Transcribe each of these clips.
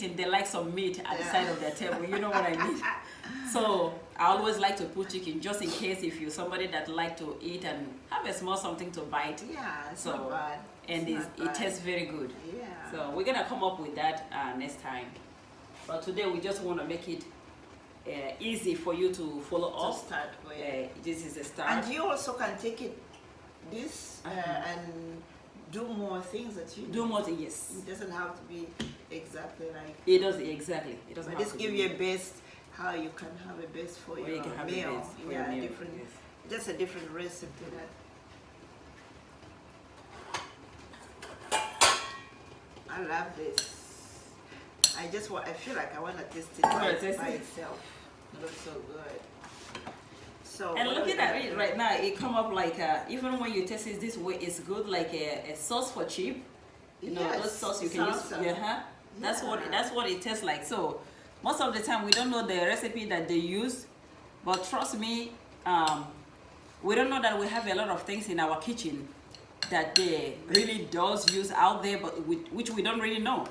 eating, they like some meat at the side of their table. You know what I mean? So I always like to put chicken just in case if you're somebody that like to eat and have a small something to bite. Yeah, it's not bad. And it tastes very good. Yeah. So we're gonna come up with that next time. But today we just want to make it easy for you to follow up. Start with. This is the start. And you also can take it and do more things that you do more things. Yes. It doesn't have to be exactly like. It does exactly. It doesn't. But just give you a base how you can have a base for your meal. Yeah, different. Yes. Just a different recipe that. I love this. I feel like I want to taste it by itself. It looks so good. So and looking at it right now, it come up like even when you taste it this way, it's good like a sauce for cheap. You know, those sauce you can use. That's what it tastes like. So most of the time we don't know the recipe that they use, but trust me, we don't know that we have a lot of things in our kitchen that they really does use out there, but which we don't really know.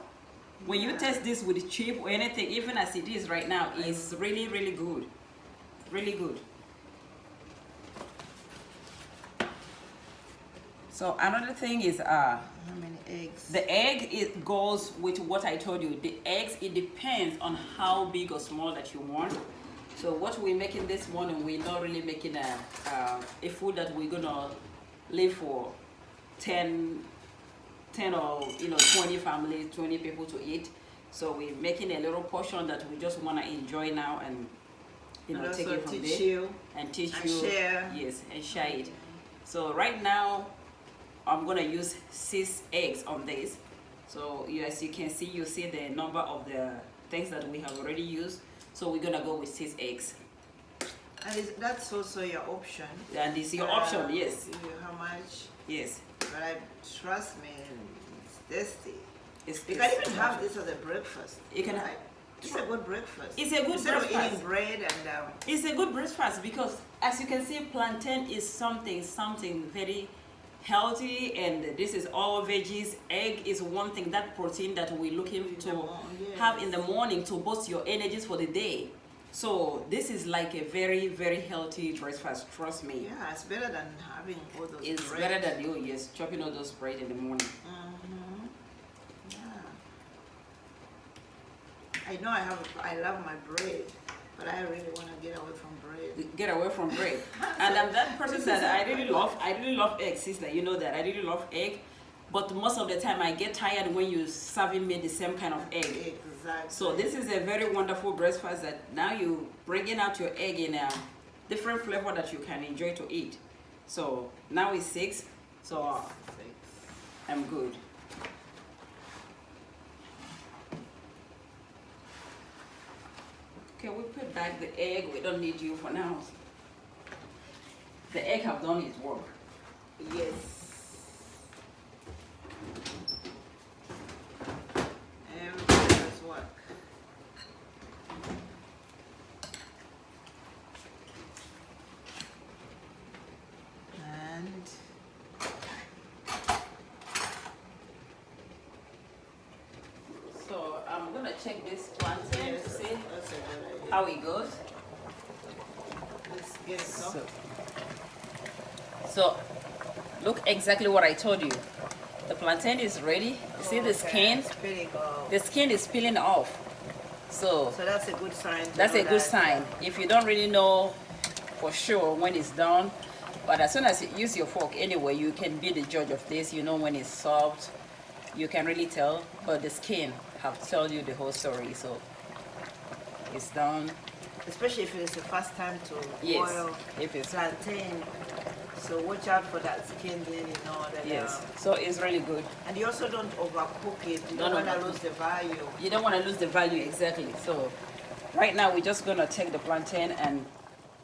When you taste this with chip or anything, even as it is right now, it's really, really good. Really good. So another thing is how many eggs? The egg, it goes with what I told you. The eggs, it depends on how big or small that you want. So what we're making this morning, we're not really making a food that we're gonna live for 10 or 20 families, 20 people to eat. So we're making a little portion that we just want to enjoy now and take it from there and teach you. Share. Yes, and share it. So right now I'm gonna use 6 eggs on this. So as you can see, you see the number of the things that we have already used. So we're gonna go with 6 eggs. And that's also your option. And it's your option, yes. How much? Yes. But trust me, it's tasty. You It's can even have this as a breakfast. You can. It's a good breakfast. It's a good Instead breakfast. of eating bread and. It's a good breakfast because, as you can see, plantain is something very healthy, and this is all veggies. Egg is one thing, that protein that we're looking to have in the morning to boost your energies for the day. So this is like a very, very healthy breakfast, trust me. Yeah, it's better than having all those It's bread. better than chopping all those bread in the morning. Yeah. I know I love my bread, but I really want to get away from bread. Get away from bread. And I'm that person that I really love eggs, sister. You know that I really love egg. But most of the time I get tired when you're serving me the same kind of egg. Exactly. So this is a very wonderful breakfast that now you bringing out your egg in a different flavor that you can enjoy to eat. So now it's 6. So I'm good. Okay, we put back the egg. We don't need you for now. The egg have done its work. Yes. Everything does work. And so I'm gonna check this plantain to see how it goes. let's get it up. So look exactly what I told you. The plantain is ready. You see the skin? It's pretty good. The skin is peeling off. So that's a good sign. that's a good sign. If you don't really know for sure when it's done, but as soon as you use your fork anyway, you can be the judge of this. You know when it's soft, you can really tell. But the skin have told you the whole story. So it's done. Especially if it's the first time to boil if it's plantain. So watch out for that skin, then you know that. yes. So it's really good. And you also don't overcook it. You don't want to lose the value. You don't want to lose the value, exactly. So right now we're just gonna take the plantain and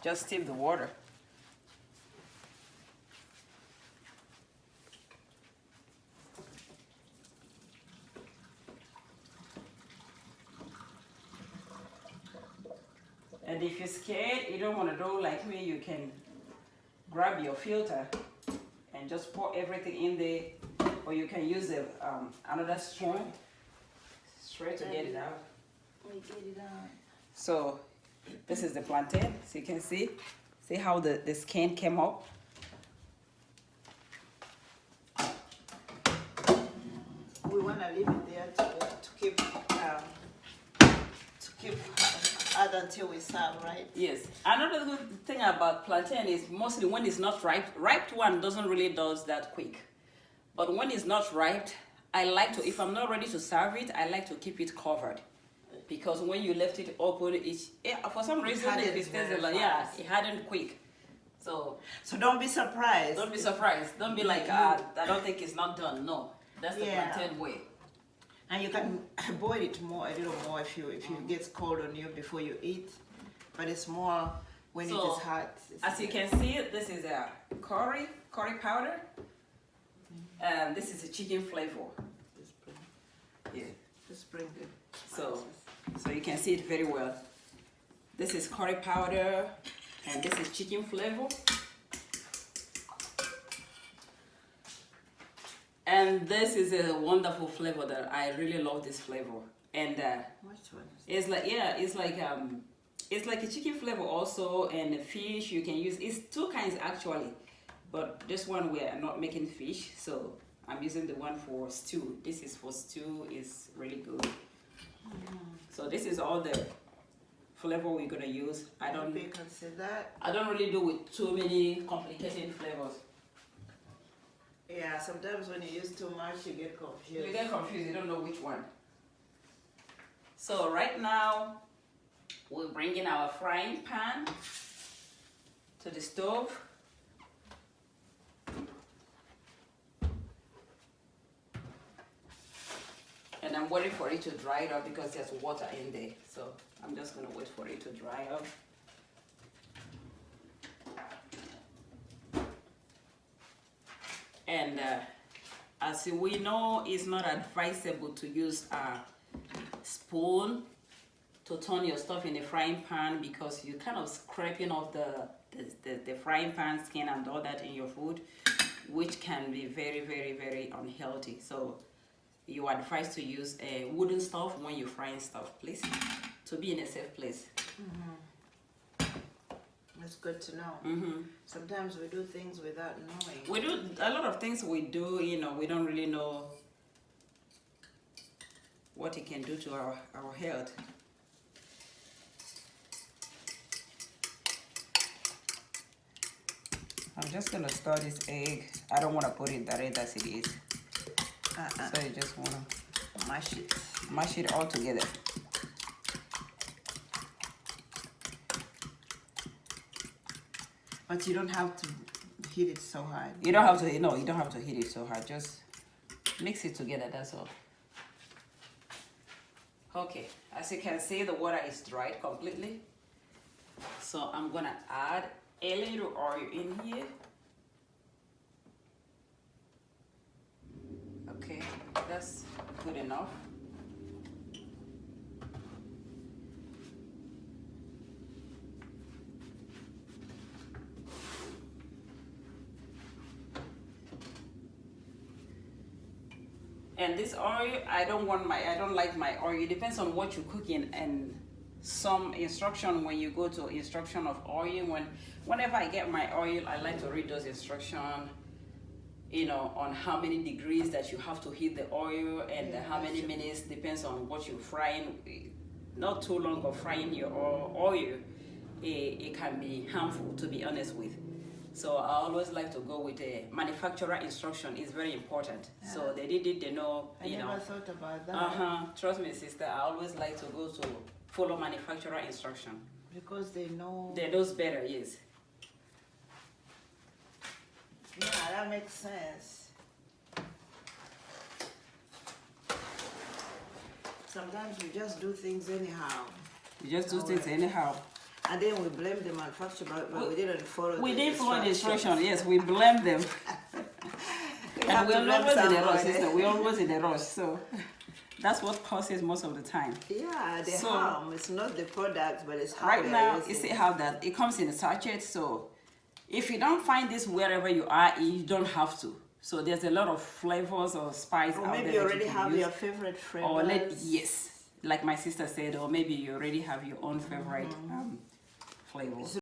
just steam the water. And if you're scared, you don't want to do like me, you can grab your filter and just pour everything in there, or you can use another spoon try to get it out. We get it out. So this is the plantain. So you can see how the skin came up. We want to leave it there to keep hard until we serve, right? Yes. Another good thing about plantain is mostly when it's not ripe. Ripe one doesn't really does that quick. But when it's not ripe, I like to, if I'm not ready to serve it, I like to keep it covered. Because when you left it open, for some reason, if it stays a lot, it hardened quick. So don't be surprised. Don't be surprised. Don't be like, I don't think it's not done. No, that's the plantain way. And you can boil it a little more if it gets cold on you before you eat. But it's more when it is hot. As you can see, this is a curry powder. And this is a chicken flavor. Yeah. Just bring it. So you can see it very well. This is curry powder, and this is chicken flavor. And this is a wonderful flavor that I really love this flavor. And which one? It's like a chicken flavor also, and a fish you can use. It's two kinds actually, but this one we are not making fish, so I'm using the one for stew. This is for stew. It's really good. So this is all the flavor we're gonna use. I don't really do with too many complicated flavors. Yeah, sometimes when you use too much, you get confused. You don't know which one. So right now, we're bringing our frying pan to the stove. And I'm waiting for it to dry up because there's water in there. So I'm just gonna wait for it to dry up. And as we know, it's not advisable to use a spoon to turn your stuff in the frying pan because you're kind of scraping off the frying pan skin and all that in your food, which can be very, very, very unhealthy. So you are advised to use a wooden stove when you're frying stuff, please, to be in a safe place. That's good to know. Sometimes we do things without knowing. We do a lot of things we do, we don't really know what it can do to our health. I'm just gonna stir this egg. I don't want to put it direct as it is. So you just want to mash it all together. But you don't have to heat it so hard. You don't have to heat it so hard. Just mix it together, that's all. Okay, as you can see, the water is dried completely. So I'm gonna add a little oil in here. Okay, that's good enough. And this oil, I don't like my oil. It depends on what you're cooking, and some instruction when you go to instruction of oil, whenever I get my oil, I like to read those instructions, on how many degrees that you have to heat the oil and how many minutes, depends on what you're frying. Not too long of frying your oil, it can be harmful, to be honest with. So I always like to go with the manufacturer instruction. It's very important. Yeah. So they did it, they know, I never thought about that. Trust me, sister, I always like to go to follow manufacturer instruction. Because they know. They know better, yes. Yeah, that makes sense. Sometimes we just do things anyhow. We just do things anyhow. And then we blame the manufacturer, but we didn't follow the instructions. We didn't follow the instruction, yes, we blame them. And we're always in a rush, sister. We're always in a rush, so that's what causes most of the time. Yeah, the harm. It's not the product, but it's how right now, you see how that it comes in a sachet, so if you don't find this wherever you are, you don't have to. So there's a lot of flavors or spice out there. Or maybe you already have your favorite flavors. Or yes. like my sister said, or maybe you already have your own favorite flavor.